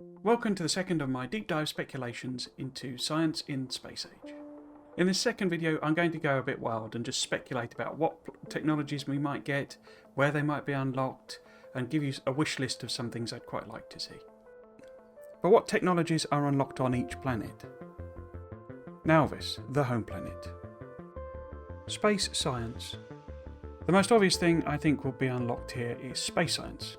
Welcome to the second of my deep dive speculations into science in space age. In this second video I'm going to go a bit wild and just speculate about what technologies we might get, where they might be unlocked, and give you a wish list of some things I'd quite like to see. But what technologies are unlocked on each planet? Nauvis, the home planet. Space science. The most obvious thing I think will be unlocked here is space science.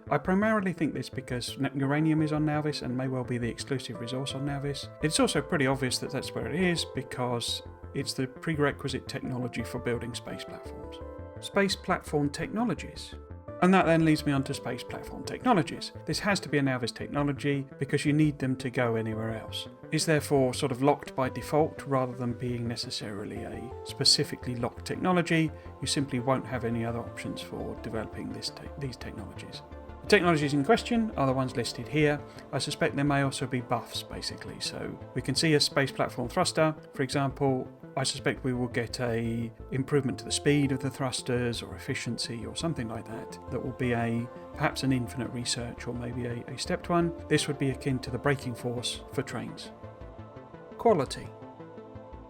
I primarily think this because uranium is on Nauvis and may well be the exclusive resource on Nauvis. It's also pretty obvious that that's where it is because it's the prerequisite technology for building space platforms. Space platform technologies. And that then leads me on to space platform technologies. This has to be a Nauvis technology because you need them to go anywhere else. It's therefore sort of locked by default rather than being necessarily a specifically locked technology. You simply won't have any other options for developing these technologies. The technologies in question are the ones listed here. I suspect there may also be buffs basically, so we can see a space platform thruster, for example. I suspect we will get a improvement to the speed of the thrusters or efficiency or something like that. That will be perhaps an infinite research or maybe a stepped one. This would be akin to the braking force for trains. Quality.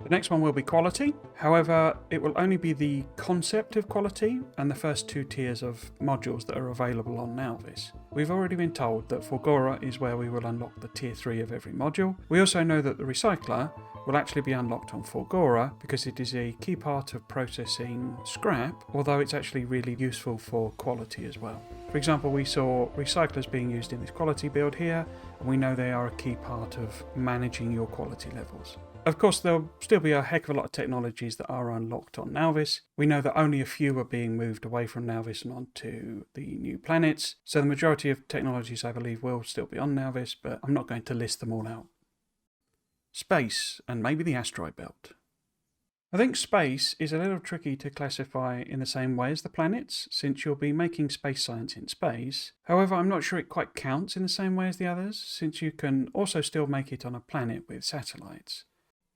The next one will be quality. However, it will only be the concept of quality and the first two tiers of modules that are available on Nauvis. We've already been told that Fulgora is where we will unlock the tier 3 of every module. We also know that the recycler will actually be unlocked on Fulgora because it is a key part of processing scrap, although it's actually really useful for quality as well. For example, we saw recyclers being used in this quality build here, and we know they are a key part of managing your quality levels. Of course, there'll still be a heck of a lot of technologies that are unlocked on Nauvis. We know that only a few are being moved away from Nauvis and onto the new planets, so the majority of technologies I believe will still be on Nauvis, but I'm not going to list them all out. Space, and maybe the asteroid belt. I think space is a little tricky to classify in the same way as the planets, since you'll be making space science in space. However, I'm not sure it quite counts in the same way as the others, since you can also still make it on a planet with satellites.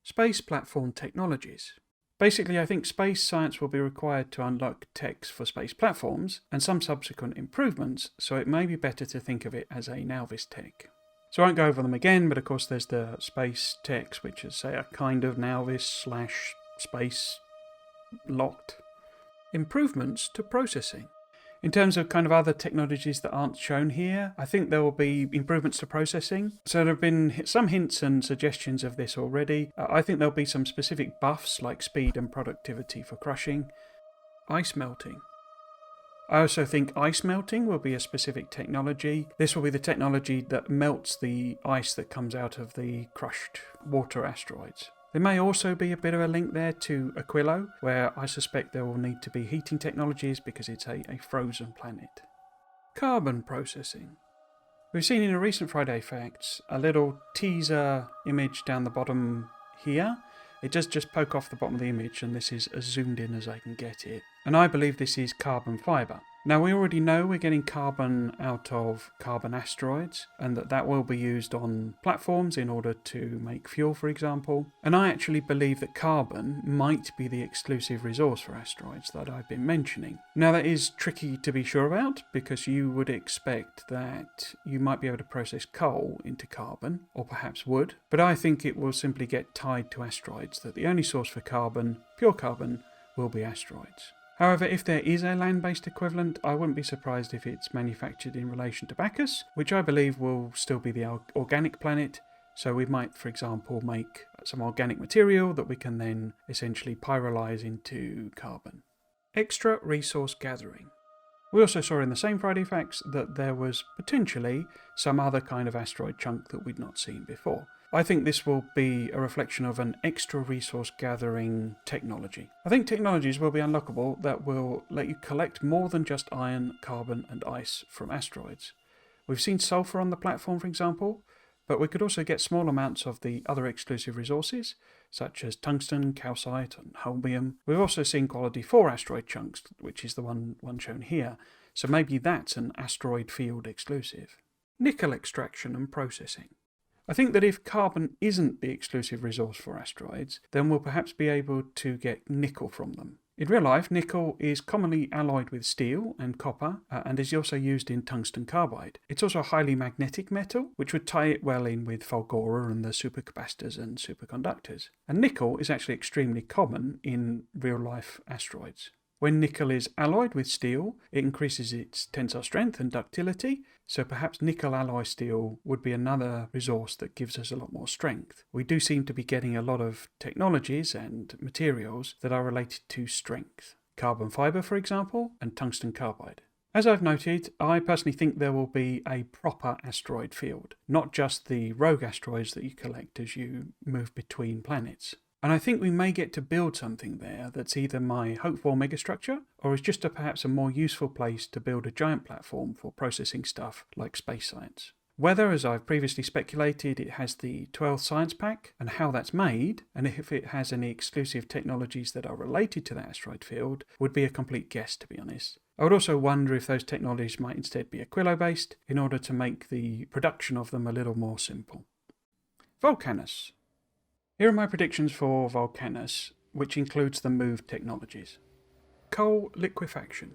Space platform technologies. Basically, I think space science will be required to unlock techs for space platforms and some subsequent improvements, so it may be better to think of it as a Nauvis tech. So I won't go over them again, but of course there's the space techs, which is, say, a kind of Nauvis / space locked. Improvements to processing. In terms of kind of other technologies that aren't shown here, I think there will be improvements to processing. So there have been some hints and suggestions of this already. I think there'll be some specific buffs like speed and productivity for crushing. Ice melting. I also think ice melting will be a specific technology. This will be the technology that melts the ice that comes out of the crushed water asteroids. There may also be a bit of a link there to Aquilo, where I suspect there will need to be heating technologies because it's a frozen planet. Carbon processing. We've seen in a recent Friday Facts a little teaser image down the bottom here. It does just poke off the bottom of the image, and this is as zoomed in as I can get it. And I believe this is carbon fibre. Now, we already know we're getting carbon out of carbon asteroids, and that will be used on platforms in order to make fuel, for example. And I actually believe that carbon might be the exclusive resource for asteroids that I've been mentioning. Now, that is tricky to be sure about, because you would expect that you might be able to process coal into carbon, or perhaps wood. But I think it will simply get tied to asteroids, that the only source for carbon, pure carbon, will be asteroids. However, if there is a land-based equivalent, I wouldn't be surprised if it's manufactured in relation to Bacchus, which I believe will still be the organic planet. So we might, for example, make some organic material that we can then essentially pyrolyze into carbon. Extra resource gathering. We also saw in the same Friday Facts that there was potentially some other kind of asteroid chunk that we'd not seen before. I think this will be a reflection of an extra resource gathering technology. I think technologies will be unlockable that will let you collect more than just iron, carbon and ice from asteroids. We've seen sulfur on the platform, for example, but we could also get small amounts of the other exclusive resources, such as tungsten, calcite and holmium. We've also seen quality 4 asteroid chunks, which is the one shown here, so maybe that's an asteroid field exclusive. Nickel extraction and processing. I think that if carbon isn't the exclusive resource for asteroids, then we'll perhaps be able to get nickel from them. In real life, nickel is commonly alloyed with steel and copper, and is also used in tungsten carbide. It's also a highly magnetic metal, which would tie it well in with Fulgora and the supercapacitors and superconductors. And nickel is actually extremely common in real-life asteroids. When nickel is alloyed with steel, it increases its tensile strength and ductility, so perhaps nickel alloy steel would be another resource that gives us a lot more strength. We do seem to be getting a lot of technologies and materials that are related to strength. Carbon fibre, for example, and tungsten carbide. As I've noted, I personally think there will be a proper asteroid field, not just the rogue asteroids that you collect as you move between planets. And I think we may get to build something there that's either my hoped-for megastructure or is just perhaps a more useful place to build a giant platform for processing stuff like space science. Whether, as I've previously speculated, it has the 12th science pack and how that's made, and if it has any exclusive technologies that are related to that asteroid field, would be a complete guess, to be honest. I would also wonder if those technologies might instead be Aquilo-based in order to make the production of them a little more simple. Vulcanus. Here are my predictions for Vulcanus, which includes the moved technologies. Coal liquefaction.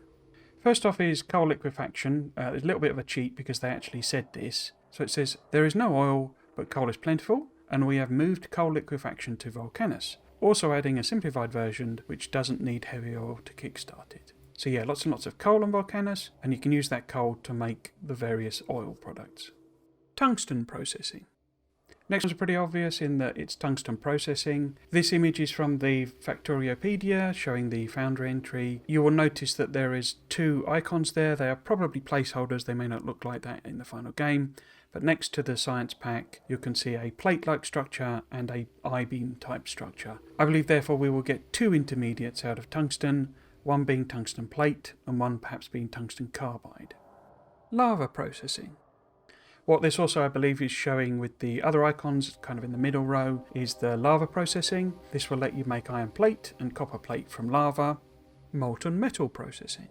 First off is coal liquefaction. There's a little bit of a cheat because they actually said this. So it says, there is no oil, but coal is plentiful, and we have moved coal liquefaction to Vulcanus, also adding a simplified version which doesn't need heavy oil to kickstart it. So yeah, lots and lots of coal on Vulcanus, and you can use that coal to make the various oil products. Tungsten processing. Next one's pretty obvious in that it's tungsten processing. This image is from the Factoriopedia showing the founder entry. You will notice that there is two icons there. They are probably placeholders. They may not look like that in the final game. But next to the science pack, you can see a plate-like structure and a I-beam type structure. I believe therefore we will get two intermediates out of tungsten, one being tungsten plate and one perhaps being tungsten carbide. Lava processing. What this also, I believe, is showing with the other icons, kind of in the middle row, is the lava processing. This will let you make iron plate and copper plate from lava. Molten metal processing.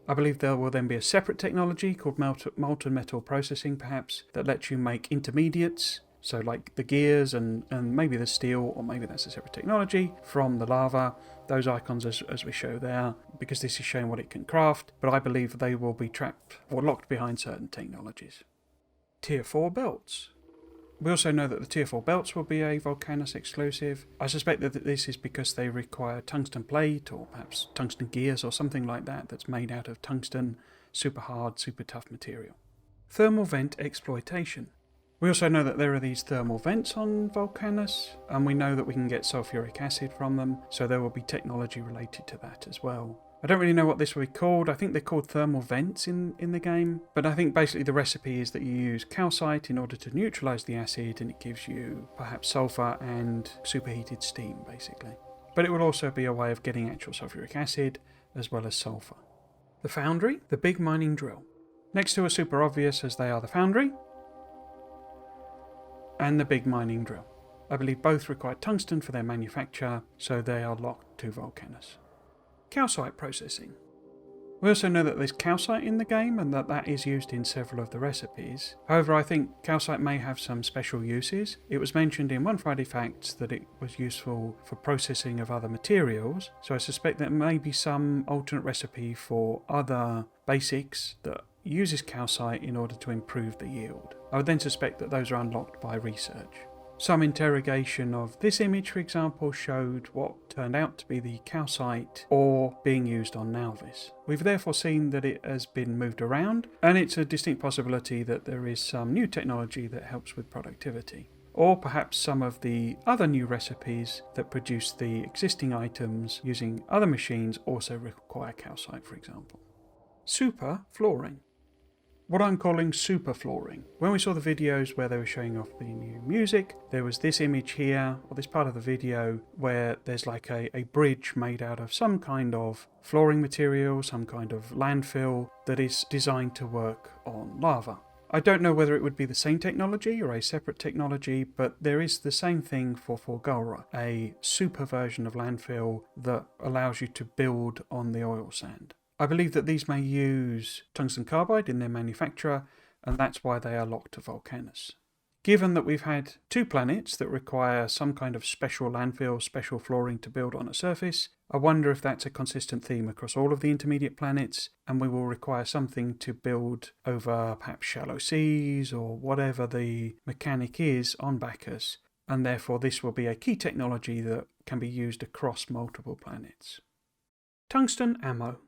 I believe there will then be a separate technology called molten metal processing, perhaps, that lets you make intermediates, so like the gears and maybe the steel, or maybe that's a separate technology, from the lava. Those icons as we show there, because this is showing what it can craft, but I believe they will be trapped or locked behind certain technologies. Tier 4 belts. We also know that the Tier 4 belts will be a Vulcanus exclusive. I suspect that this is because they require tungsten plate or perhaps tungsten gears or something like that that's made out of tungsten, super hard, super tough material. Thermal vent exploitation. We also know that there are these thermal vents on Vulcanus, and we know that we can get sulfuric acid from them, so there will be technology related to that as well. I don't really know what this will be called. I think they're called thermal vents in the game. But I think basically the recipe is that you use calcite in order to neutralise the acid, and it gives you perhaps sulphur and superheated steam, basically. But it will also be a way of getting actual sulphuric acid as well as sulphur. The foundry, the big mining drill. Next two are super obvious as they are the foundry and the big mining drill. I believe both require tungsten for their manufacture, so they are locked to Vulcanus. Calcite processing. We also know that there's calcite in the game and that is used in several of the recipes. However, I think calcite may have some special uses. It was mentioned in One Friday Facts that it was useful for processing of other materials, so I suspect there may be some alternate recipe for other basics that uses calcite in order to improve the yield. I would then suspect that those are unlocked by research. Some interrogation of this image, for example, showed what turned out to be the calcite ore being used on Nauvis. We've therefore seen that it has been moved around, and it's a distinct possibility that there is some new technology that helps with productivity. Or perhaps some of the other new recipes that produce the existing items using other machines also require calcite, for example. Super flooring. What I'm calling super flooring. When we saw the videos where they were showing off the new music, there was this image here, or this part of the video, where there's like a bridge made out of some kind of flooring material, some kind of landfill that is designed to work on lava. I don't know whether it would be the same technology or a separate technology, but there is the same thing for Fulgora, a super version of landfill that allows you to build on the oil sand. I believe that these may use tungsten carbide in their manufacture, and that's why they are locked to Vulcanus. Given that we've had 2 planets that require some kind of special landfill, special flooring to build on a surface, I wonder if that's a consistent theme across all of the intermediate planets, and we will require something to build over perhaps shallow seas or whatever the mechanic is on Bacchus, and therefore this will be a key technology that can be used across multiple planets. Tungsten ammo.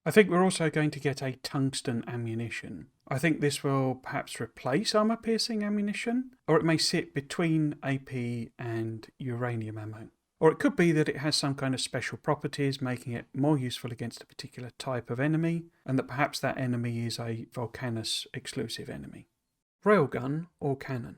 I think we're also going to get a tungsten ammunition. I think this will perhaps replace armor-piercing ammunition, or it may sit between AP and uranium ammo. Or it could be that it has some kind of special properties, making it more useful against a particular type of enemy, and that perhaps that enemy is a Vulcanus exclusive enemy. Railgun or cannon.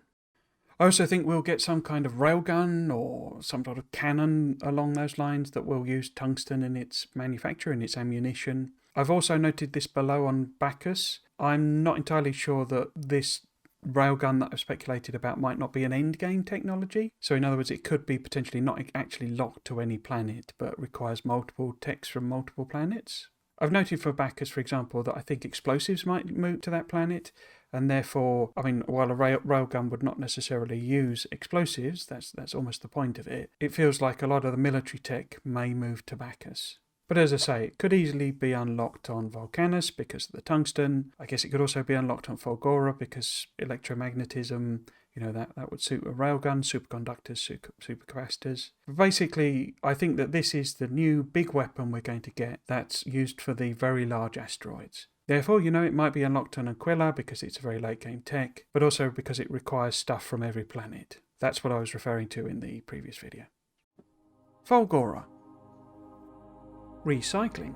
I also think we'll get some kind of railgun or some sort of cannon along those lines that will use tungsten in its manufacture, in its ammunition. I've also noted this below on Bacchus. I'm not entirely sure that this railgun that I've speculated about might not be an endgame technology. So in other words, it could be potentially not actually locked to any planet, but requires multiple techs from multiple planets. I've noted for Bacchus, for example, that I think explosives might move to that planet, and therefore, while a railgun would not necessarily use explosives, that's almost the point of it, it feels like a lot of the military tech may move to Bacchus. But as I say, it could easily be unlocked on Vulcanus because of the tungsten. I guess it could also be unlocked on Fulgora because electromagnetism, that would suit a railgun, superconductors, supercapacitors. But basically, I think that this is the new big weapon we're going to get that's used for the very large asteroids. Therefore, it might be unlocked on Aquilo because it's a very late game tech, but also because it requires stuff from every planet. That's what I was referring to in the previous video. Fulgora. Recycling.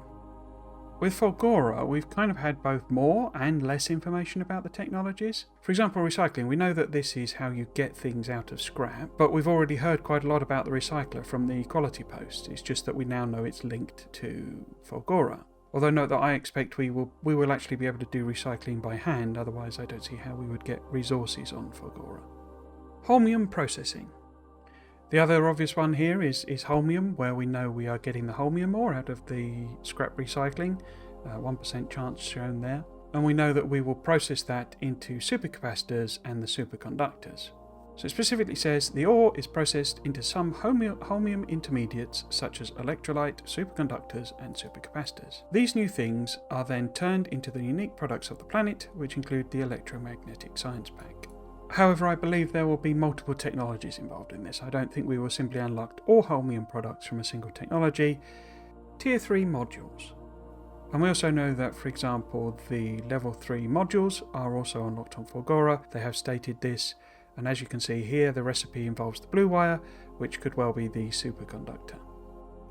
With Fulgora, we've kind of had both more and less information about the technologies. For example, recycling. We know that this is how you get things out of scrap, but we've already heard quite a lot about the recycler from the quality post. It's just that we now know it's linked to Fulgora. Although note that I expect we will actually be able to do recycling by hand, otherwise I don't see how we would get resources on Fulgora. Holmium processing. The other obvious one here is holmium, where we know we are getting the holmium ore out of the scrap recycling, 1% chance shown there, and we know that we will process that into supercapacitors and the superconductors. So it specifically says the ore is processed into some holmium intermediates such as electrolyte, superconductors and supercapacitors. These new things are then turned into the unique products of the planet, which include the electromagnetic science pack. However, I believe there will be multiple technologies involved in this. I don't think we will simply unlock all holmium products from a single technology. Tier 3 modules. And we also know that, for example, the level 3 modules are also unlocked on Fulgora. They have stated this, and as you can see here, the recipe involves the blue wire, which could well be the superconductor.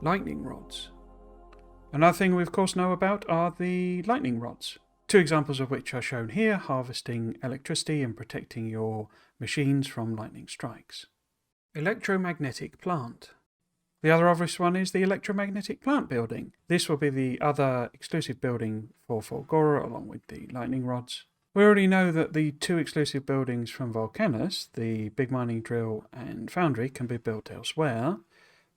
Lightning rods. Another thing we of course know about are the lightning rods. 2 examples of which are shown here, harvesting electricity and protecting your machines from lightning strikes. Electromagnetic plant. The other obvious one is the electromagnetic plant building. This will be the other exclusive building for Fulgora along with the lightning rods. We already know that the 2 exclusive buildings from Vulcanus, the big mining drill and foundry, can be built elsewhere.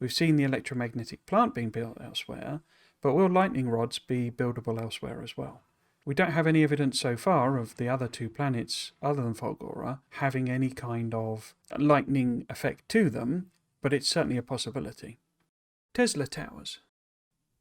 We've seen the electromagnetic plant being built elsewhere, but will lightning rods be buildable elsewhere as well? We don't have any evidence so far of the other 2 planets, other than Fulgora, having any kind of lightning effect to them, but it's certainly a possibility. Tesla towers.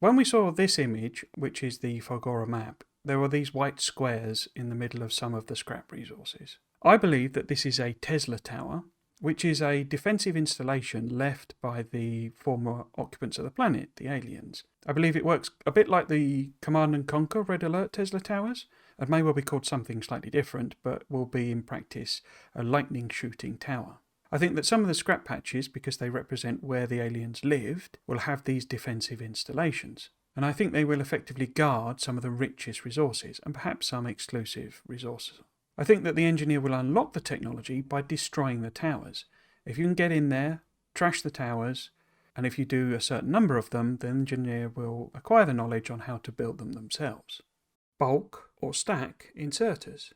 When we saw this image, which is the Fulgora map, there were these white squares in the middle of some of the scrap resources. I believe that this is a Tesla tower, which is a defensive installation left by the former occupants of the planet, the aliens. I believe it works a bit like the Command & Conquer Red Alert Tesla towers, and may well be called something slightly different, but will be in practice a lightning shooting tower. I think that some of the scrap patches, because they represent where the aliens lived, will have these defensive installations. And I think they will effectively guard some of the richest resources, and perhaps some exclusive resources. I think that the engineer will unlock the technology by destroying the towers. If you can get in there, trash the towers, and if you do a certain number of them, the engineer will acquire the knowledge on how to build them themselves. Bulk or stack inserters.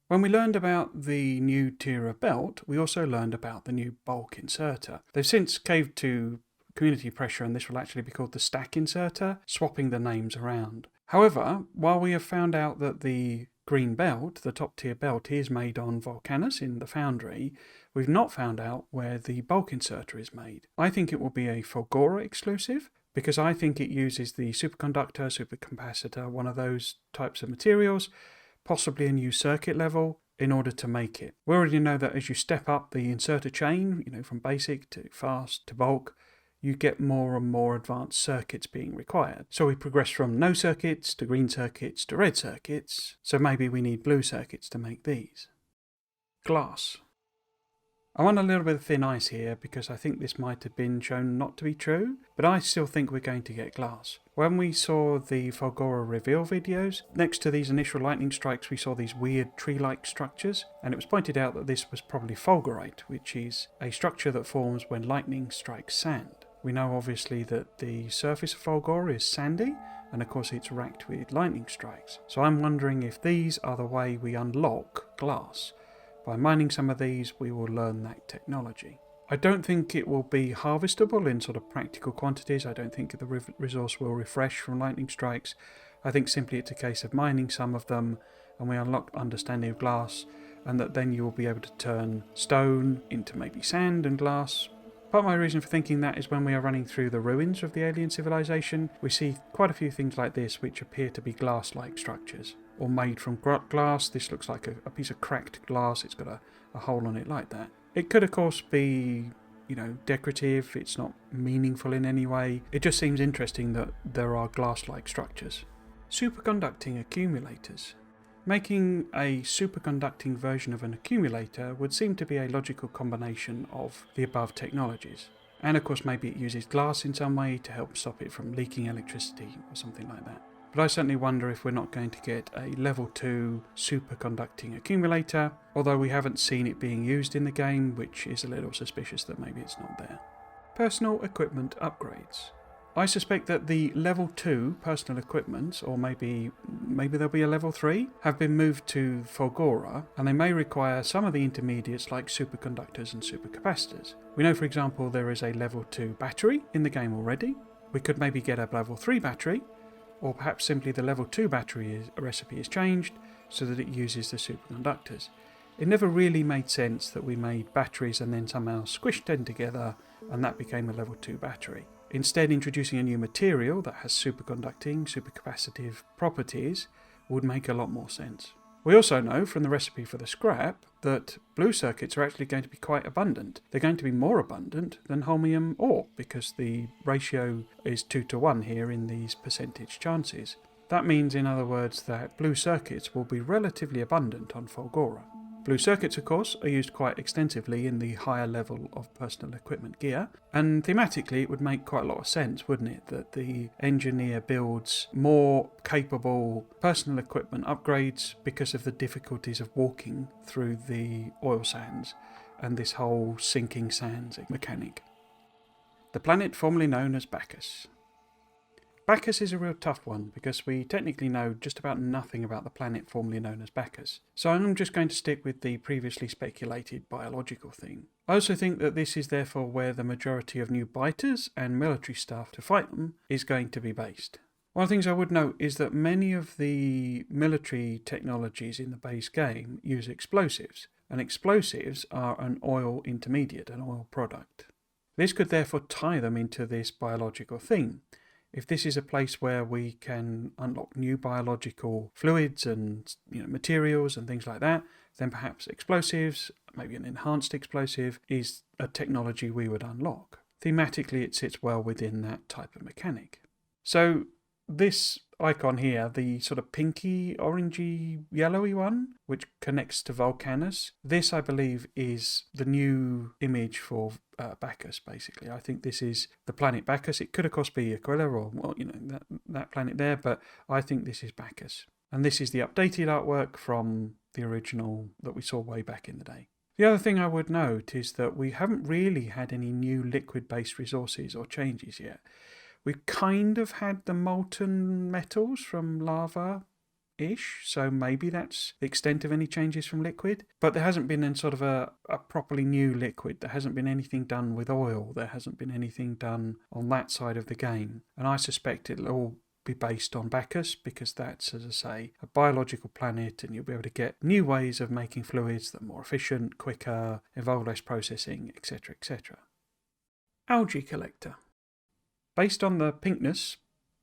When we learned about the new tier of belt, we also learned about the new bulk inserter. They've since caved to community pressure, and this will actually be called the stack inserter, swapping the names around. However, while we have found out that the green belt, the top tier belt, is made on Vulcanus in the foundry. We've not found out where the bulk inserter is made. I think it will be a Fulgora exclusive, because I think it uses the superconductor, supercapacitor, one of those types of materials, possibly a new circuit level, in order to make it. We already know that as you step up the inserter chain, from basic to fast to bulk, you get more and more advanced circuits being required. So we progress from no circuits to green circuits to red circuits, so maybe we need blue circuits to make these. Glass. I'm on a little bit of thin ice here because I think this might have been shown not to be true, but I still think we're going to get glass. When we saw the Fulgora reveal videos, next to these initial lightning strikes we saw these weird tree-like structures, and it was pointed out that this was probably Fulgorite, which is a structure that forms when lightning strikes sand. We know obviously that the surface of Fulgora is sandy, and of course it's racked with lightning strikes. So I'm wondering if these are the way we unlock glass. By mining some of these, we will learn that technology. I don't think it will be harvestable in sort of practical quantities. I don't think the resource will refresh from lightning strikes. I think simply it's a case of mining some of them, and we unlock understanding of glass, and that then you will be able to turn stone into maybe sand and glass. Part of my reason for thinking that is when we are running through the ruins of the alien civilization, we see quite a few things like this which appear to be glass-like structures, or made from glass. This looks like a piece of cracked glass. It's got a hole on it like that. It could of course be, decorative. It's not meaningful in any way. It just seems interesting that there are glass-like structures. Superconducting accumulators. Making a superconducting version of an accumulator would seem to be a logical combination of the above technologies. And of course maybe it uses glass in some way to help stop it from leaking electricity or something like that. But I certainly wonder if we're not going to get a level 2 superconducting accumulator, although we haven't seen it being used in the game, which is a little suspicious that maybe it's not there. Personal equipment upgrades. I suspect that the level 2 personal equipment, or maybe there'll be a level 3, have been moved to Fulgora, and they may require some of the intermediates like superconductors and supercapacitors. We know, for example, there is a level 2 battery in the game already. We could maybe get a level 3 battery, or perhaps simply the level 2 battery recipe is changed so that it uses the superconductors. It never really made sense that we made batteries and then somehow squished them together and that became a level 2 battery. Instead, introducing a new material that has superconducting, supercapacitive properties would make a lot more sense. We also know from the recipe for the scrap that blue circuits are actually going to be quite abundant. They're going to be more abundant than holmium ore because the ratio is 2-to-1 here in these percentage chances. That means, in other words, that blue circuits will be relatively abundant on Fulgora. Blue circuits, of course, are used quite extensively in the higher level of personal equipment gear, and thematically it would make quite a lot of sense, wouldn't it, that the engineer builds more capable personal equipment upgrades because of the difficulties of walking through the oil sands and this whole sinking sands mechanic. The planet formerly known as Bacchus. Bacchus is a real tough one because we technically know just about nothing about the planet formerly known as Bacchus, so I'm just going to stick with the previously speculated biological theme. I also think that this is therefore where the majority of new biters and military staff to fight them is going to be based. One of the things I would note is that many of the military technologies in the base game use explosives, and explosives are an oil intermediate, an oil product. This could therefore tie them into this biological theme. If this is a place where we can unlock new biological fluids and materials and things like that, then perhaps explosives, maybe an enhanced explosive, is a technology we would unlock. Thematically, it sits well within that type of mechanic. So this icon here, the sort of pinky, orangey, yellowy one, which connects to Vulcanus, this I believe is the new image for Bacchus, basically. I think this is the planet Bacchus. It could of course be Aquilo or that planet there, but I think this is Bacchus. And this is the updated artwork from the original that we saw way back in the day. The other thing I would note is that we haven't really had any new liquid-based resources or changes yet. We've kind of had the molten metals from lava-ish, so maybe that's the extent of any changes from liquid. But there hasn't been sort of a properly new liquid. There hasn't been anything done with oil. There hasn't been anything done on that side of the game. And I suspect it'll all be based on Bacchus, because that's, as I say, a biological planet, and you'll be able to get new ways of making fluids that are more efficient, quicker, involve less processing, etc., etc. Algae collector. Based on the pinkness,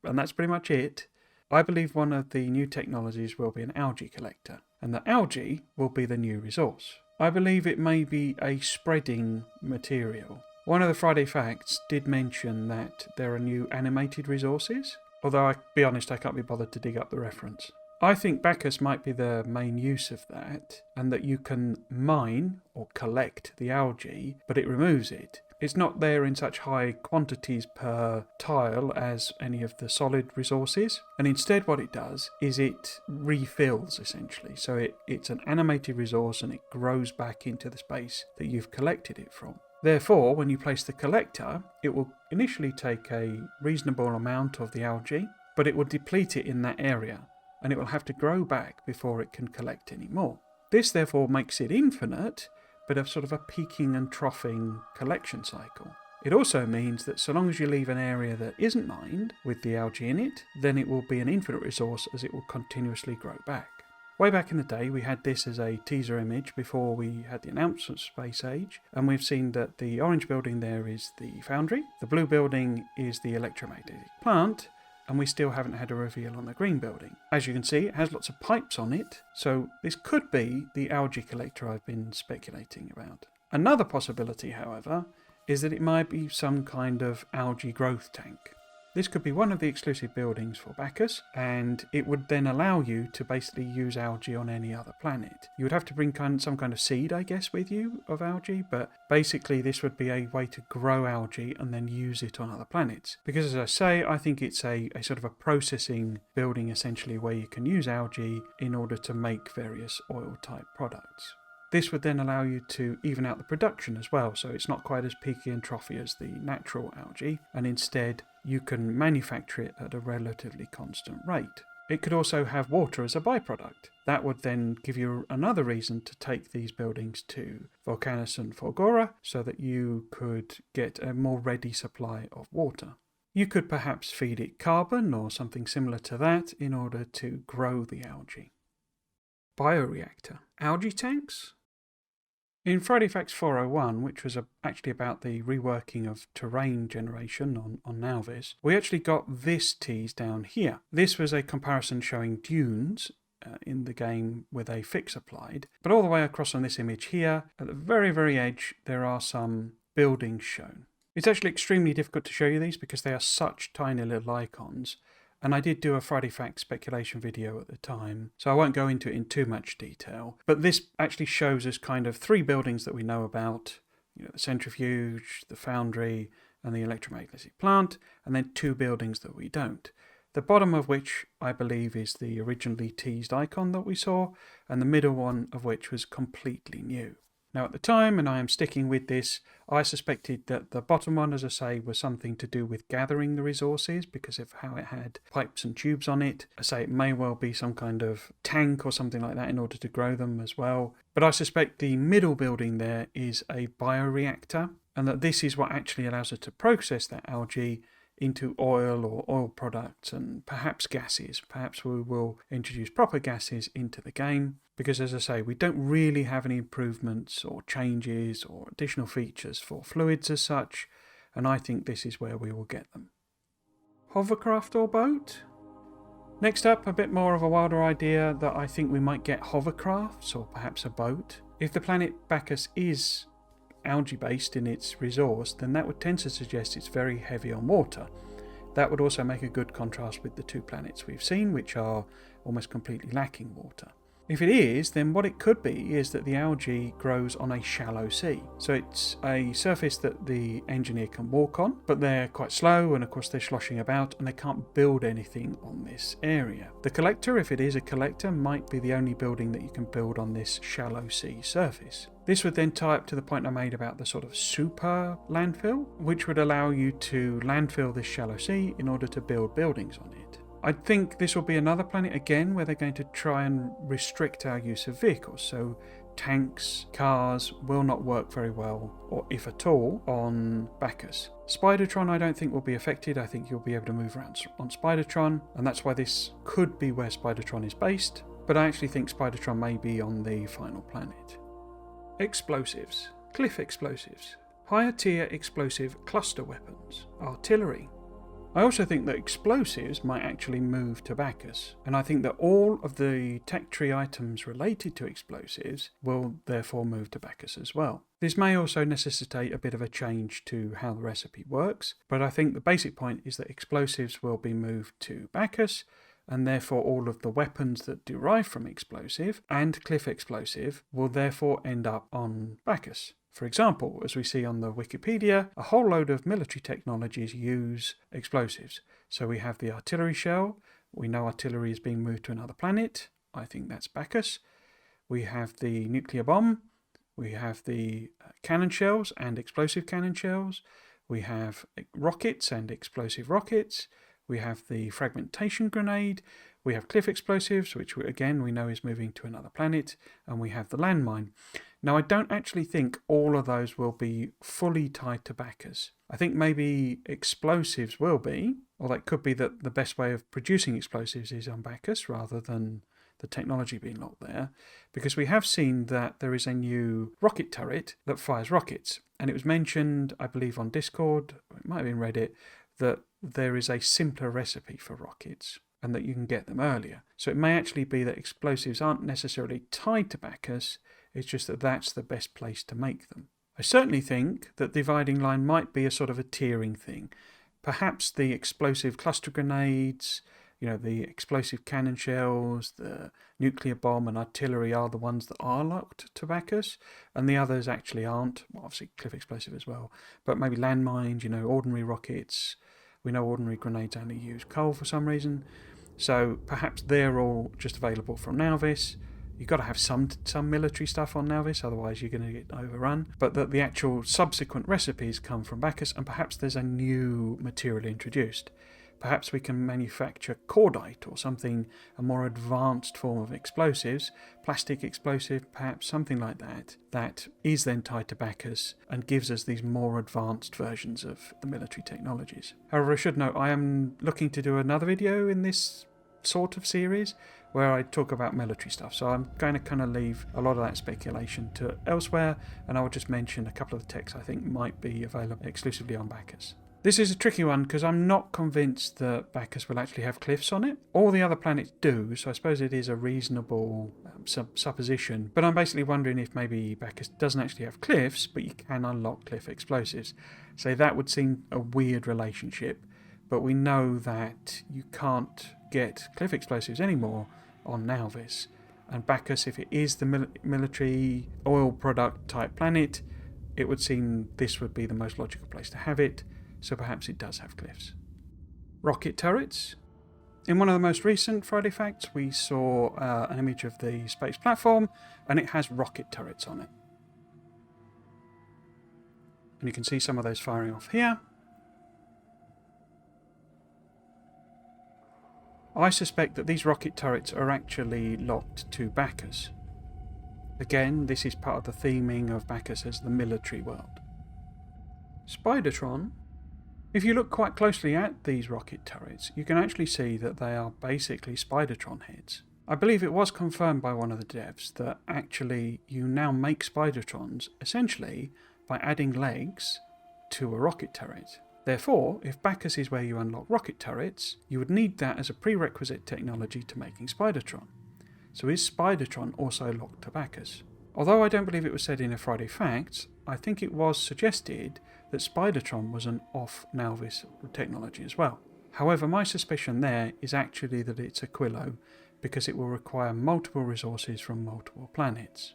and that's pretty much it, I believe one of the new technologies will be an algae collector, and the algae will be the new resource. I believe it may be a spreading material. One of the Friday Facts did mention that there are new animated resources, although I'll be honest, I can't be bothered to dig up the reference. I think Bacchus might be the main use of that, and that you can mine or collect the algae, but it removes it. It's not there in such high quantities per tile as any of the solid resources, and instead what it does is it refills essentially. So it's an animated resource and it grows back into the space that you've collected it from. Therefore, when you place the collector, it will initially take a reasonable amount of the algae, but it will deplete it in that area, and it will have to grow back before it can collect any more. This therefore makes it infinite, but a sort of a peaking and troughing collection cycle. It also means that so long as you leave an area that isn't mined with the algae in it, then it will be an infinite resource as it will continuously grow back. Way back in the day, we had this as a teaser image before we had the announcement of Space Age, and we've seen that the orange building there is the foundry, the blue building is the electromagnetic plant, and we still haven't had a reveal on the green building. As you can see, it has lots of pipes on it, so this could be the algae collector I've been speculating about. Another possibility, however, is that it might be some kind of algae growth tank. This could be one of the exclusive buildings for Bacchus, and it would then allow you to basically use algae on any other planet. You would have to bring some kind of seed, I guess, with you of algae, but basically this would be a way to grow algae and then use it on other planets. Because as I say, I think it's a sort of a processing building essentially where you can use algae in order to make various oil-type products. This would then allow you to even out the production as well, so it's not quite as peaky and trophy as the natural algae, and instead you can manufacture it at a relatively constant rate. It could also have water as a byproduct. That would then give you another reason to take these buildings to Vulcanus and Fulgora so that you could get a more ready supply of water. You could perhaps feed it carbon or something similar to that in order to grow the algae. Bioreactor. Algae tanks? In Friday Facts 401, which was actually about the reworking of terrain generation on Nauvis, we actually got this tease down here. This was a comparison showing dunes in the game with a fix applied, but all the way across on this image here, at the very, very edge, there are some buildings shown. It's actually extremely difficult to show you these because they are such tiny little icons, and I did do a Friday Facts speculation video at the time, so I won't go into it in too much detail. But this actually shows us kind of three buildings that we know about, the centrifuge, the foundry, and the electromagnetic plant, and then two buildings that we don't. The bottom of which I believe is the originally teased icon that we saw, and the middle one of which was completely new. Now at the time, and I am sticking with this, I suspected that the bottom one, as I say, was something to do with gathering the resources because of how it had pipes and tubes on it. I say it may well be some kind of tank or something like that in order to grow them as well. But I suspect the middle building there is a bioreactor, and that this is what actually allows us to process that algae into oil or oil products and perhaps gases. Perhaps we will introduce proper gases into the game because, as I say, we don't really have any improvements or changes or additional features for fluids as such, and I think this is where we will get them. Hovercraft or boat? Next up, a bit more of a wilder idea that I think we might get hovercrafts or perhaps a boat. If the planet Bacchus is algae based in its resource, then that would tend to suggest it's very heavy on water. That would also make a good contrast with the two planets we've seen, which are almost completely lacking water. If it is, then what it could be is that the algae grows on a shallow sea. So it's a surface that the engineer can walk on, but they're quite slow and of course they're sloshing about and they can't build anything on this area. The collector, if it is a collector, might be the only building that you can build on this shallow sea surface. This would then tie up to the point I made about the sort of super landfill, which would allow you to landfill this shallow sea in order to build buildings on it. I think this will be another planet again where they're going to try and restrict our use of vehicles. So tanks, cars will not work very well, or if at all, on Bacchus. Spidertron I don't think will be affected. I think you'll be able to move around on Spidertron, and that's why this could be where Spidertron is based, but I actually think Spidertron may be on the final planet. Explosives. Cliff explosives. Higher tier explosive cluster weapons. Artillery. I also think that explosives might actually move to Bacchus, and I think that all of the tech tree items related to explosives will therefore move to Bacchus as well. This may also necessitate a bit of a change to how the recipe works, but I think the basic point is that explosives will be moved to Bacchus, and therefore all of the weapons that derive from explosive and cliff explosive will therefore end up on Bacchus. For example, as we see on the Wikipedia, a whole load of military technologies use explosives. So we have the artillery shell. We know artillery is being moved to another planet. I think that's Bacchus. We have the nuclear bomb. We have the cannon shells and explosive cannon shells. We have rockets and explosive rockets. We have the fragmentation grenade. We have cliff explosives, which again we know is moving to another planet. And we have the landmine. Now, I don't actually think all of those will be fully tied to Bacchus. I think maybe explosives will be, or that could be that the best way of producing explosives is on Bacchus rather than the technology being locked there, because we have seen that there is a new rocket turret that fires rockets. And it was mentioned, I believe, on Discord, or it might have been Reddit, that there is a simpler recipe for rockets and that you can get them earlier. So it may actually be that explosives aren't necessarily tied to Bacchus. It's just that that's the best place to make them. I certainly think that the dividing line might be a sort of a tiering thing. Perhaps the explosive cluster grenades, the explosive cannon shells, the nuclear bomb and artillery are the ones that are locked to Bacchus, and the others actually aren't. Well, obviously cliff explosive as well, but maybe landmines, ordinary rockets. We know ordinary grenades only use coal for some reason, so perhaps they're all just available from Nauvis. You've got to have some military stuff on Nauvis, otherwise you're going to get overrun. But that the actual subsequent recipes come from Bacchus, and perhaps there's a new material introduced. Perhaps we can manufacture cordite or something, a more advanced form of explosives, plastic explosive, perhaps something like that, that is then tied to Bacchus and gives us these more advanced versions of the military technologies. However, I should note I am looking to do another video in this sort of series where I talk about military stuff, so I'm going to kind of leave a lot of that speculation to elsewhere, and I will just mention a couple of the techs I think might be available exclusively on Bacchus. This is a tricky one because I'm not convinced that Bacchus will actually have cliffs on it. All the other planets do, so I suppose it is a reasonable supposition, but I'm basically wondering if maybe Bacchus doesn't actually have cliffs, but you can unlock cliff explosives. So that would seem a weird relationship, but we know that you can't get cliff explosives anymore on Nauvis, and Bacchus, if it is the military oil product type planet, it would seem this would be the most logical place to have it, so perhaps it does have cliffs. Rocket turrets. In one of the most recent Friday Facts we saw an image of the space platform, and it has rocket turrets on it, and you can see some of those firing off here. I suspect that these rocket turrets are actually locked to Bacchus. Again, this is part of the theming of Bacchus as the military world. Spidertron. If you look quite closely at these rocket turrets, you can actually see that they are basically Spidertron heads. I believe it was confirmed by one of the devs that actually you now make Spidertrons essentially by adding legs to a rocket turret. Therefore, if Bacchus is where you unlock rocket turrets, you would need that as a prerequisite technology to making Spidertron. So is Spidertron also locked to Bacchus? Although I don't believe it was said in a Friday Facts, I think it was suggested that Spidertron was an off-Nauvis technology as well. However, my suspicion there is actually that it's Aquilo, because it will require multiple resources from multiple planets.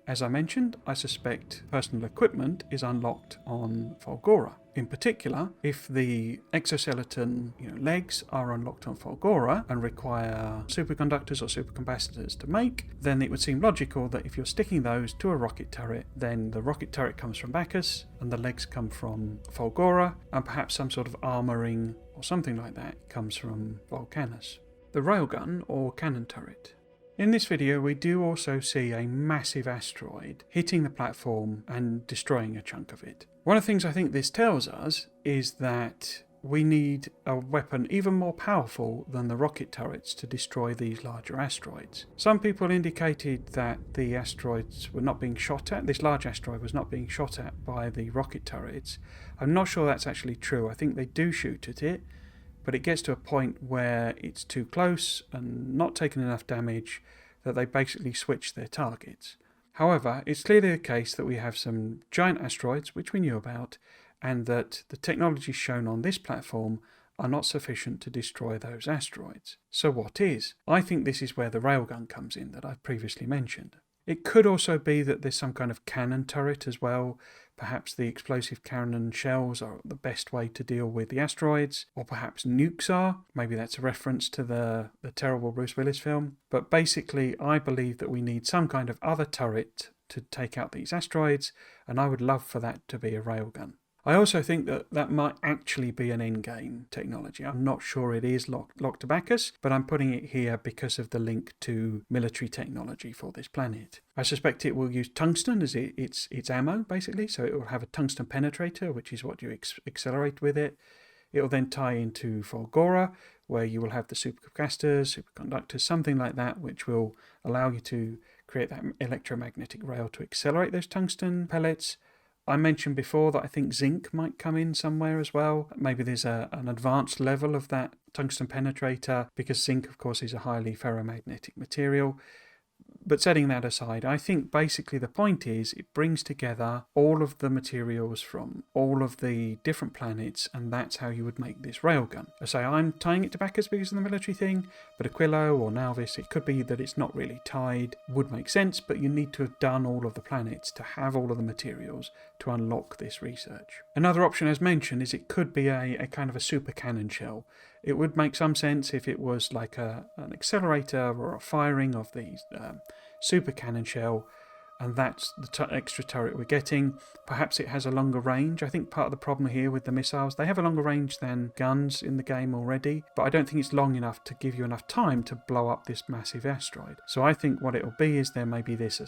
As I mentioned, I suspect personal equipment is unlocked on Fulgora. In particular, if the exoskeleton legs are unlocked on Fulgora and require superconductors or supercapacitors to make, then it would seem logical that if you're sticking those to a rocket turret, then the rocket turret comes from Bacchus and the legs come from Fulgora, and perhaps some sort of armouring or something like that comes from Vulcanus. The railgun or cannon turret. In this video we do also see a massive asteroid hitting the platform and destroying a chunk of it. One of the things I think this tells us is that we need a weapon even more powerful than the rocket turrets to destroy these larger asteroids. Some people indicated that the asteroids were not being shot at, this large asteroid was not being shot at by the rocket turrets. I'm not sure that's actually true. I think they do shoot at it, but it gets to a point where it's too close and not taking enough damage that they basically switch their targets. However, it's clearly the case that we have some giant asteroids, which we knew about, and that the technologies shown on this platform are not sufficient to destroy those asteroids. So what is? I think this is where the railgun comes in that I've previously mentioned. It could also be that there's some kind of cannon turret as well. Perhaps the explosive cannon shells are the best way to deal with the asteroids, or perhaps nukes are. Maybe that's a reference to the terrible Bruce Willis film. But basically, I believe that we need some kind of other turret to take out these asteroids, and I would love for that to be a railgun. I also think that that might actually be an endgame technology. I'm not sure it is locked to Bacchus, but I'm putting it here because of the link to military technology for this planet. I suspect it will use tungsten as its ammo, basically, so it will have a tungsten penetrator, which is what you accelerate with it. It will then tie into Fulgora, where you will have the supercapacitors, superconductors, something like that, which will allow you to create that electromagnetic rail to accelerate those tungsten pellets. I mentioned before that I think zinc might come in somewhere as well. Maybe there's an advanced level of that tungsten penetrator, because zinc, of course, is a highly ferromagnetic material. But setting that aside, I think basically the point is it brings together all of the materials from all of the different planets, and that's how you would make this railgun. I say I'm tying it to Bacchus because of the military thing, but Aquilo or Nauvis, it could be that it's not really tied. Would make sense, but you need to have done all of the planets to have all of the materials to unlock this research. Another option, as mentioned, is it could be a kind of a super cannon shell. It would make some sense if it was like an accelerator or a firing of the super cannon shell, and that's the extra turret we're getting. Perhaps it has a longer range. I think part of the problem here with the missiles, they have a longer range than guns in the game already, but I don't think it's long enough to give you enough time to blow up this massive asteroid. So I think what it'll be is there may be this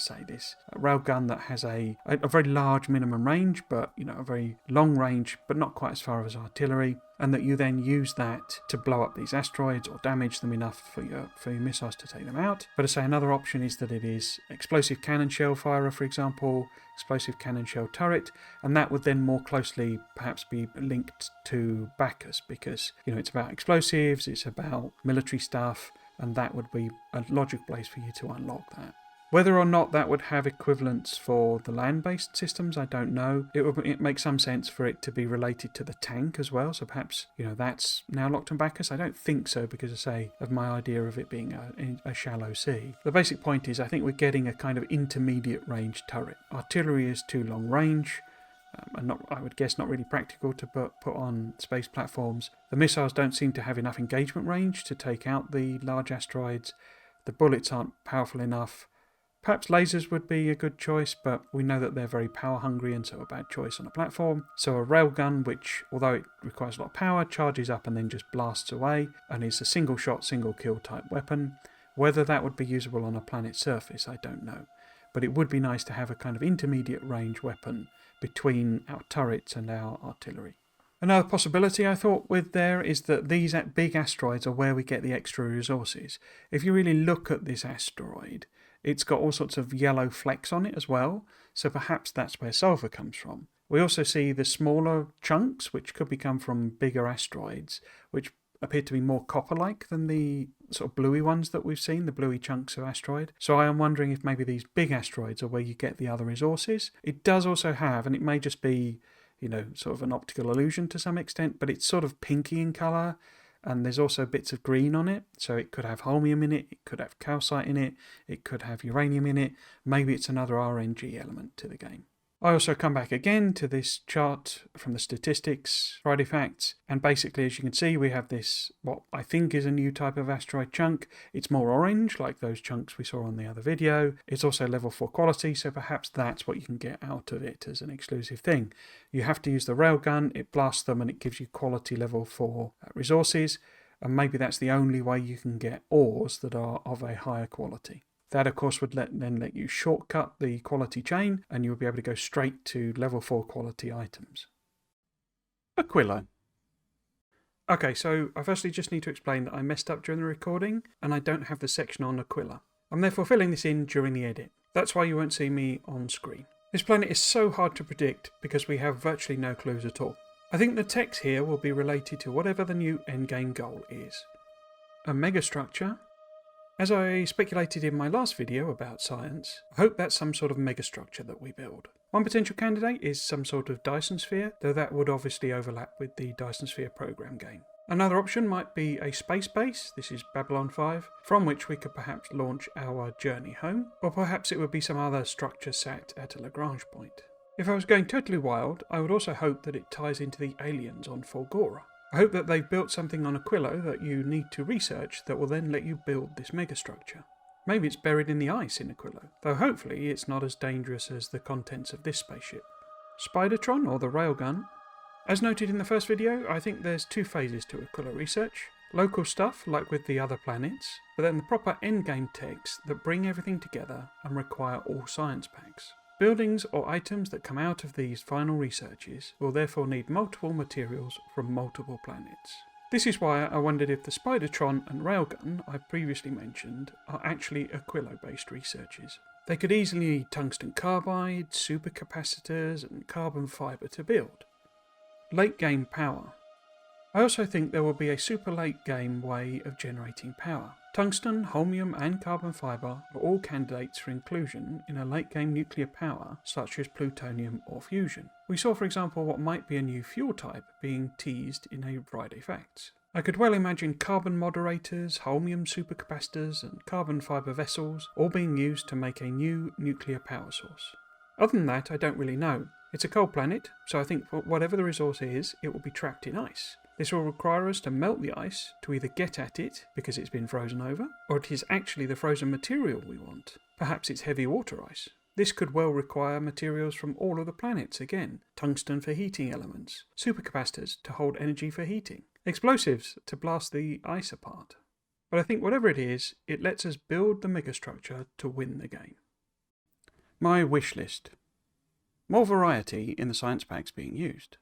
railgun that has a very large minimum range, but a very long range, but not quite as far as artillery, and that you then use that to blow up these asteroids or damage them enough for your missiles to take them out. But I say another option is that it is explosive cannon shell firer, for example, explosive cannon shell turret, and that would then more closely perhaps be linked to Bacchus, because it's about explosives, it's about military stuff, and that would be a logical place for you to unlock that. Whether or not that would have equivalents for the land-based systems, I don't know. It makes some sense for it to be related to the tank as well, so perhaps, that's now locked on Bacchus. I don't think so, because of my idea of it being a shallow sea. The basic point is I think we're getting a kind of intermediate range turret. Artillery is too long range, and I would guess not really practical to put on space platforms. The missiles don't seem to have enough engagement range to take out the large asteroids. The bullets aren't powerful enough. Perhaps lasers would be a good choice, but we know that they're very power hungry and so a bad choice on a platform. So a railgun, which, although it requires a lot of power, charges up and then just blasts away and is a single shot, single kill type weapon. Whether that would be usable on a planet's surface, I don't know. But it would be nice to have a kind of intermediate range weapon between our turrets and our artillery. Another possibility I thought with there is that these big asteroids are where we get the extra resources. If you really look at this asteroid, it's got all sorts of yellow flecks on it as well, so perhaps that's where sulfur comes from. We also see the smaller chunks, which could come from bigger asteroids, which appear to be more copper-like than the sort of bluey ones that we've seen, the bluey chunks of asteroid. So I am wondering if maybe these big asteroids are where you get the other resources. It does also have, and it may just be, sort of an optical illusion to some extent, but it's sort of pinky in colour, and there's also bits of green on it, so it could have holmium in it, it could have calcite in it, it could have uranium in it, maybe it's another RNG element to the game. I also come back again to this chart from the statistics, Friday Facts, and basically as you can see we have this, what I think is a new type of asteroid chunk. It's more orange, like those chunks we saw on the other video. It's also level 4 quality, so perhaps that's what you can get out of it as an exclusive thing. You have to use the railgun, it blasts them and it gives you quality level 4 resources. and maybe that's the only way you can get ores that are of a higher quality. That, of course, would then let you shortcut the quality chain, and you'll be able to go straight to level 4 quality items. Aquilo. Okay, so I firstly just need to explain that I messed up during the recording, and I don't have the section on Aquilo. I'm therefore filling this in during the edit. That's why you won't see me on screen. This planet is so hard to predict because we have virtually no clues at all. I think the text here will be related to whatever the new endgame goal is. A megastructure. As I speculated in my last video about science, I hope that's some sort of megastructure that we build. One potential candidate is some sort of Dyson sphere, though that would obviously overlap with the Dyson sphere program game. Another option might be a space base, this is Babylon 5, from which we could perhaps launch our journey home, or perhaps it would be some other structure sat at a Lagrange point. If I was going totally wild, I would also hope that it ties into the aliens on Fulgora. I hope that they've built something on Aquilo that you need to research that will then let you build this megastructure. Maybe it's buried in the ice in Aquilo, though hopefully it's not as dangerous as the contents of this spaceship. Spidertron, or the railgun. As noted in the first video, I think there's two phases to Aquilo research. Local stuff, like with the other planets, but then the proper endgame techs that bring everything together and require all science packs. Buildings or items that come out of these final researches will therefore need multiple materials from multiple planets. This is why I wondered if the Spidertron and Railgun I previously mentioned are actually Aquilo-based researches. They could easily need tungsten carbide, supercapacitors and carbon fibre to build. Late game power. I also think there will be a super late game way of generating power. Tungsten, holmium and carbon fibre are all candidates for inclusion in a late game nuclear power such as plutonium or fusion. We saw, for example, what might be a new fuel type being teased in a Friday Facts. I could well imagine carbon moderators, holmium supercapacitors and carbon fibre vessels all being used to make a new nuclear power source. Other than that, I don't really know. It's a cold planet, so I think whatever the resource is, it will be trapped in ice. This will require us to melt the ice to either get at it because it's been frozen over, or it is actually the frozen material we want. Perhaps it's heavy water ice. This could well require materials from all of the planets again. Tungsten for heating elements, supercapacitors to hold energy for heating, explosives to blast the ice apart. But I think whatever it is, it lets us build the megastructure to win the game. My wish list. More variety in the science packs being used.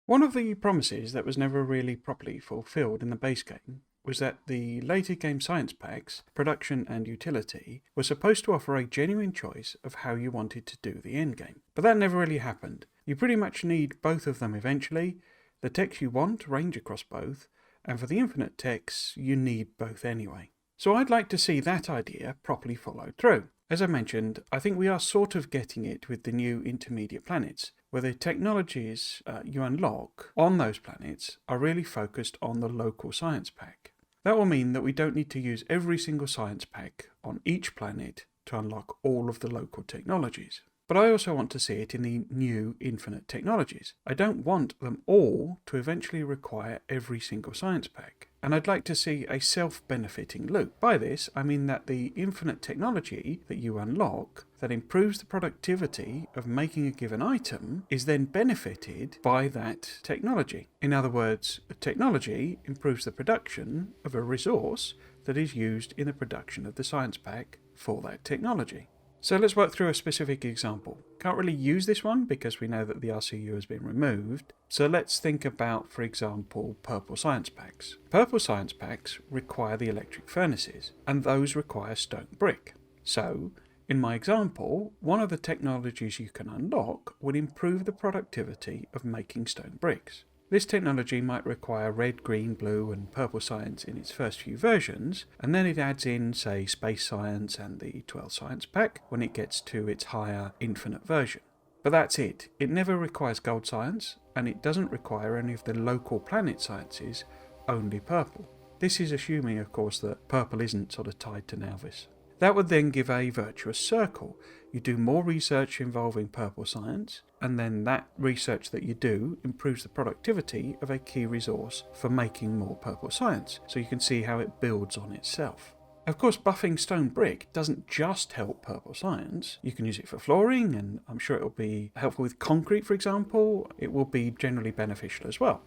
One of the promises that was never really properly fulfilled in the base game was that the later game science packs, production and utility, were supposed to offer a genuine choice of how you wanted to do the endgame. But that never really happened. You pretty much need both of them eventually. The techs you want range across both, and for the infinite techs you need both anyway. So I'd like to see that idea properly followed through. As I mentioned, I think we are sort of getting it with the new intermediate planets, where the technologies you unlock on those planets are really focused on the local science pack. That will mean that we don't need to use every single science pack on each planet to unlock all of the local technologies. But I also want to see it in the new infinite technologies. I don't want them all to eventually require every single science pack. And I'd like to see a self-benefiting loop. By this, I mean that the infinite technology that you unlock that improves the productivity of making a given item is then benefited by that technology. In other words, the technology improves the production of a resource that is used in the production of the science pack for that technology. So let's work through a specific example. Can't really use this one because we know that the RCU has been removed. So let's think about, for example, purple science packs. Purple science packs require the electric furnaces, and those require stone brick. So, in my example, one of the technologies you can unlock would improve the productivity of making stone bricks. This technology might require red, green, blue and purple science in its first few versions, and then it adds in, say, space science and the 12 science pack when it gets to its higher infinite version. But that's it. It never requires gold science, and it doesn't require any of the local planet sciences, only purple. This is assuming, of course, that purple isn't sort of tied to Nauvis. That would then give a virtuous circle. You do more research involving purple science, and then that research that you do improves the productivity of a key resource for making more purple science, so you can see how it builds on itself. Of course, buffing stone brick doesn't just help purple science. You can use it for flooring, and I'm sure it will be helpful with concrete, for example. It will be generally beneficial as well.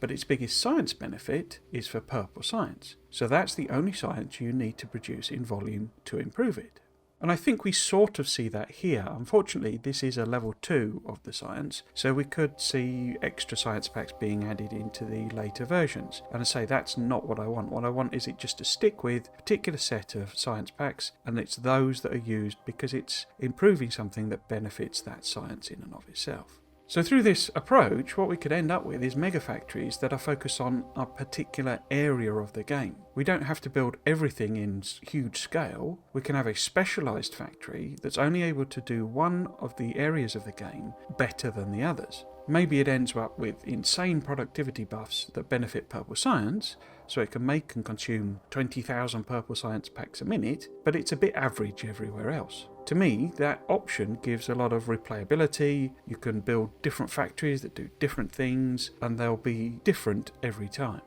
but its biggest science benefit is for purple science. So that's the only science you need to produce in volume to improve it. And I think we sort of see that here. Unfortunately, this is a level 2 of the science, so we could see extra science packs being added into the later versions. And I say that's not what I want. What I want is it just to stick with a particular set of science packs, and it's those that are used because it's improving something that benefits that science in and of itself. So through this approach, what we could end up with is mega factories that are focused on a particular area of the game. We don't have to build everything in huge scale. We can have a specialised factory that's only able to do one of the areas of the game better than the others. Maybe it ends up with insane productivity buffs that benefit purple science, so it can make and consume 20,000 purple science packs a minute, but it's a bit average everywhere else. To me, that option gives a lot of replayability. You can build different factories that do different things, and they'll be different every time.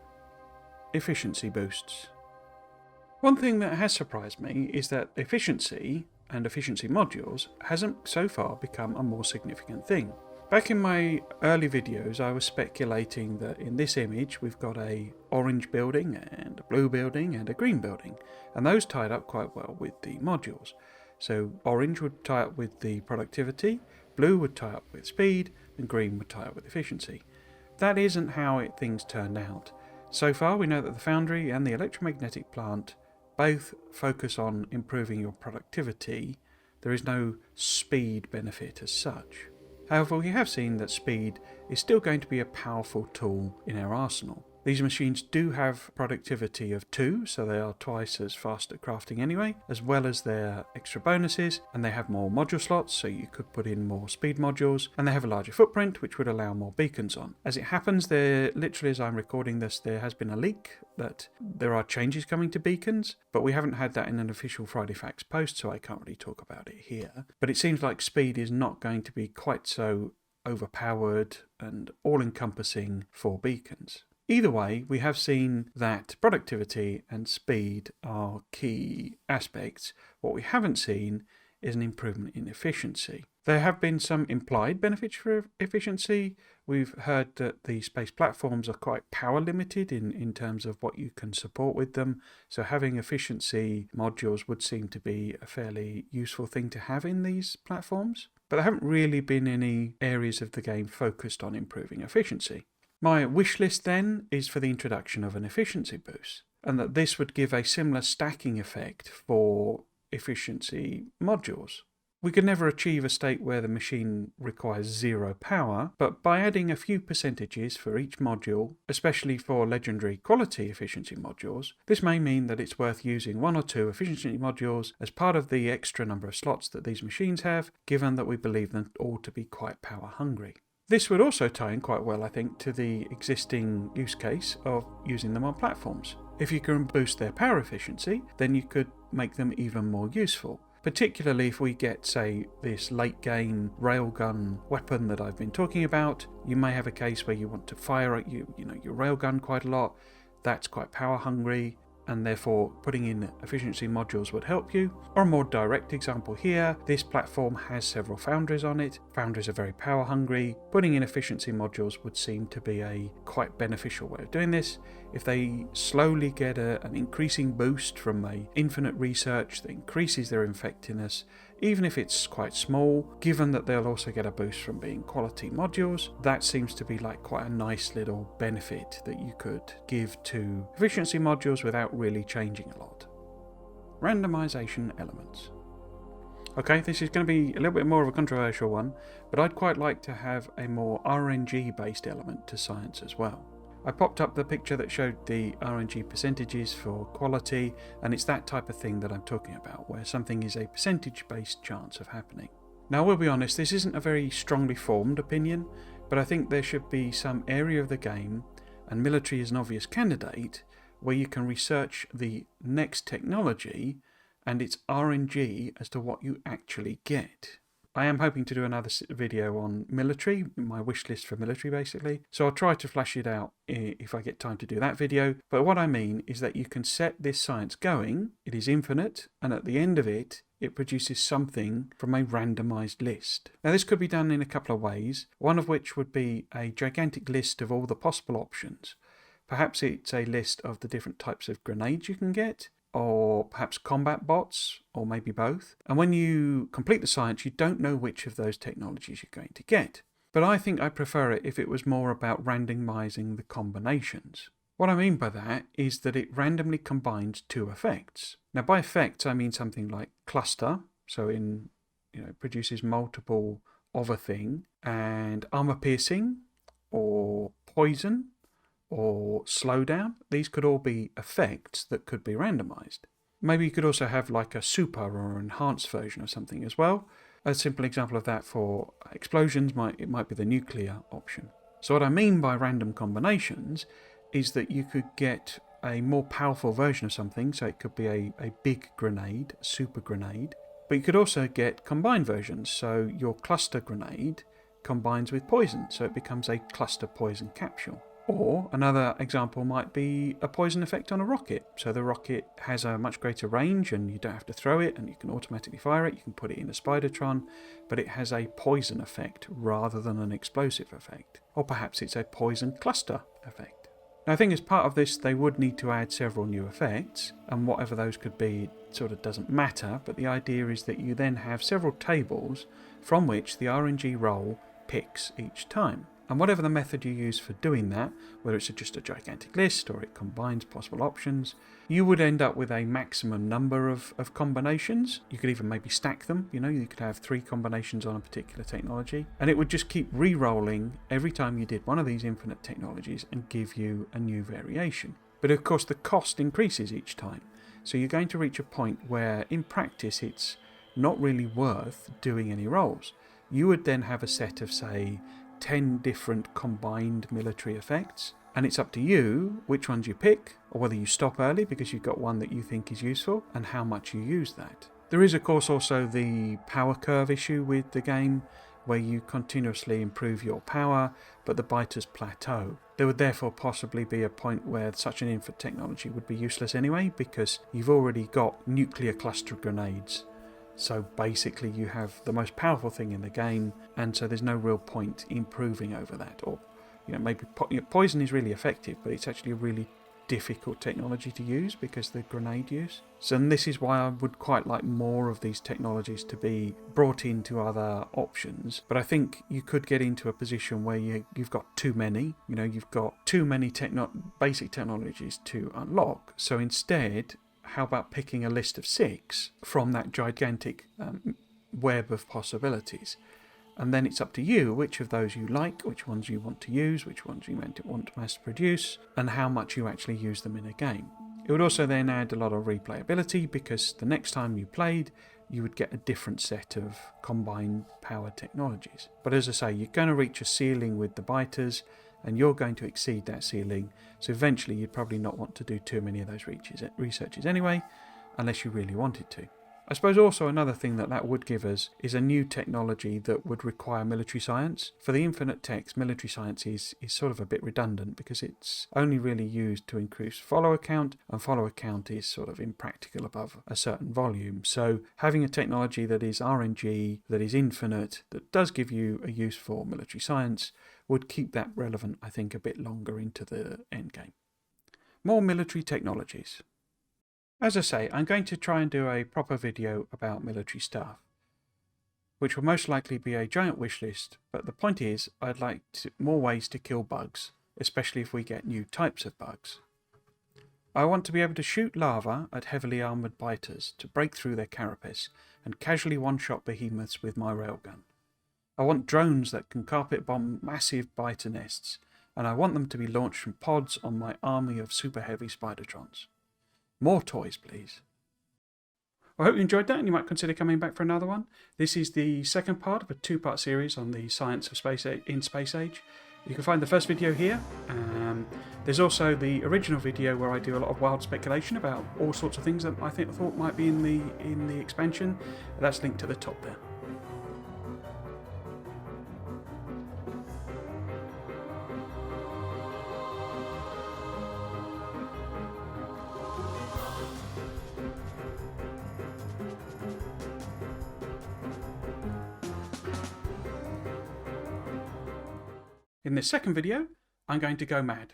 Efficiency boosts. One thing that has surprised me is that efficiency and efficiency modules hasn't so far become a more significant thing. Back in my early videos, I was speculating that in this image we've got a orange building and a blue building and a green building, and those tied up quite well with the modules. So orange would tie up with the productivity, blue would tie up with speed, and green would tie up with efficiency. That isn't how things turned out. So far we know that the foundry and the electromagnetic plant both focus on improving your productivity. There is no speed benefit as such. However, we have seen that speed is still going to be a powerful tool in our arsenal. These machines do have productivity of 2, so they are twice as fast at crafting anyway, as well as their extra bonuses, and they have more module slots, so you could put in more speed modules, and they have a larger footprint, which would allow more beacons on. As it happens, literally as I'm recording this, there has been a leak that there are changes coming to beacons, but we haven't had that in an official Friday Facts post, so I can't really talk about it here. But it seems like speed is not going to be quite so overpowered and all-encompassing for beacons. Either way, we have seen that productivity and speed are key aspects. What we haven't seen is an improvement in efficiency. There have been some implied benefits for efficiency. We've heard that the space platforms are quite power limited in terms of what you can support with them, so having efficiency modules would seem to be a fairly useful thing to have in these platforms. But there haven't really been any areas of the game focused on improving efficiency. My wish list then is for the introduction of an efficiency boost, and that this would give a similar stacking effect for efficiency modules. We could never achieve a state where the machine requires 0 power, but by adding a few percentages for each module, especially for legendary quality efficiency modules, this may mean that it's worth using 1 or 2 efficiency modules as part of the extra number of slots that these machines have, given that we believe them all to be quite power hungry. This would also tie in quite well, I think, to the existing use case of using them on platforms. If you can boost their power efficiency, then you could make them even more useful. Particularly if we get, say, this late game railgun weapon that I've been talking about, you may have a case where you want to fire at your railgun quite a lot. That's quite power hungry, and therefore putting in efficiency modules would help you. Or a more direct example here, this platform has several foundries on it. Foundries are very power hungry. Putting in efficiency modules would seem to be a quite beneficial way of doing this. If they slowly get an increasing boost from a infinite research that increases their effectiveness, even if it's quite small, given that they'll also get a boost from being quality modules, that seems to be like quite a nice little benefit that you could give to efficiency modules without really changing a lot. Randomisation elements. Okay, this is going to be a little bit more of a controversial one, but I'd quite like to have a more RNG based element to science as well. I popped up the picture that showed the RNG percentages for quality, and it's that type of thing that I'm talking about, where something is a percentage-based chance of happening. Now, we'll be honest, this isn't a very strongly formed opinion, but I think there should be some area of the game, and military is an obvious candidate, where you can research the next technology and its RNG as to what you actually get. I am hoping to do another video on military, my wish list for military basically, so I'll try to flash it out if I get time to do that video. But what I mean is that you can set this science going, it is infinite, and at the end of it, it produces something from a randomized list. Now this could be done in a couple of ways, one of which would be a gigantic list of all the possible options. Perhaps it's a list of the different types of grenades you can get, or perhaps combat bots, or maybe both. And when you complete the science, you don't know which of those technologies you're going to get. But I think I'd prefer it if it was more about randomizing the combinations. What I mean by that is that it randomly combines two effects. Now by effects I mean something like cluster, so produces multiple of a thing, and armor piercing, or poison, or slowdown. These could all be effects that could be randomized. Maybe you could also have like a super or enhanced version of something as well. A simple example of that for explosions might be the nuclear option. So what I mean by random combinations is that you could get a more powerful version of something, so it could be a big grenade, a super grenade, but you could also get combined versions, so your cluster grenade combines with poison, so it becomes a cluster poison capsule. Or another example might be a poison effect on a rocket. So the rocket has a much greater range and you don't have to throw it and you can automatically fire it. You can put it in a Spidertron, but it has a poison effect rather than an explosive effect. Or perhaps it's a poison cluster effect. Now I think as part of this they would need to add several new effects, and whatever those could be sort of doesn't matter, but the idea is that you then have several tables from which the RNG roll picks each time. And whatever the method you use for doing that, whether it's just a gigantic list or it combines possible options, you would end up with a maximum number of combinations. You could even maybe stack them, you could have 3 combinations on a particular technology, and it would just keep re-rolling every time you did one of these infinite technologies and give you a new variation. But of course the cost increases each time, so you're going to reach a point where in practice it's not really worth doing any rolls. You would then have a set of, say, 10 different combined military effects, and it's up to you which ones you pick, or whether you stop early because you've got one that you think is useful, and how much you use that. There is of course also the power curve issue with the game, where you continuously improve your power, but the biters plateau. There would therefore possibly be a point where such an infant technology would be useless anyway, because you've already got nuclear cluster grenades. So basically you have the most powerful thing in the game, and so there's no real point improving over that. Or maybe poison is really effective, but it's actually a really difficult technology to use because of the grenade use. So this is why I would quite like more of these technologies to be brought into other options. But I think you could get into a position where you've got too many. You've got too many basic technologies to unlock. So instead, how about picking a list of 6 from that gigantic web of possibilities? And then it's up to you which of those you like, which ones you want to use, which ones you want to mass produce, and how much you actually use them in a game. It would also then add a lot of replayability, because the next time you played, you would get a different set of combined power technologies. But as I say, you're going to reach a ceiling with the biters, and you're going to exceed that ceiling, so eventually you'd probably not want to do too many of those researches anyway, unless you really wanted to. I suppose also another thing that would give us is a new technology that would require military science. For the infinite techs, military science is sort of a bit redundant because it's only really used to increase follower count, and follower count is sort of impractical above a certain volume. So having a technology that is RNG, that is infinite, that does give you a use for military science, would keep that relevant, I think, a bit longer into the endgame. More military technologies. As I say, I'm going to try and do a proper video about military stuff, which will most likely be a giant wish list, but the point is I'd like more ways to kill bugs, especially if we get new types of bugs. I want to be able to shoot lava at heavily armoured biters to break through their carapace and casually one-shot behemoths with my railgun. I want drones that can carpet bomb massive biter nests, and I want them to be launched from pods on my army of super heavy Spidertrons. More toys, please. I hope you enjoyed that and you might consider coming back for another one. This is the second part of a 2-part series on the science of space in Space Age. You can find the first video here. There's also the original video where I do a lot of wild speculation about all sorts of things that I thought might be in the expansion. That's linked at the top there. In this second video, I'm going to go mad.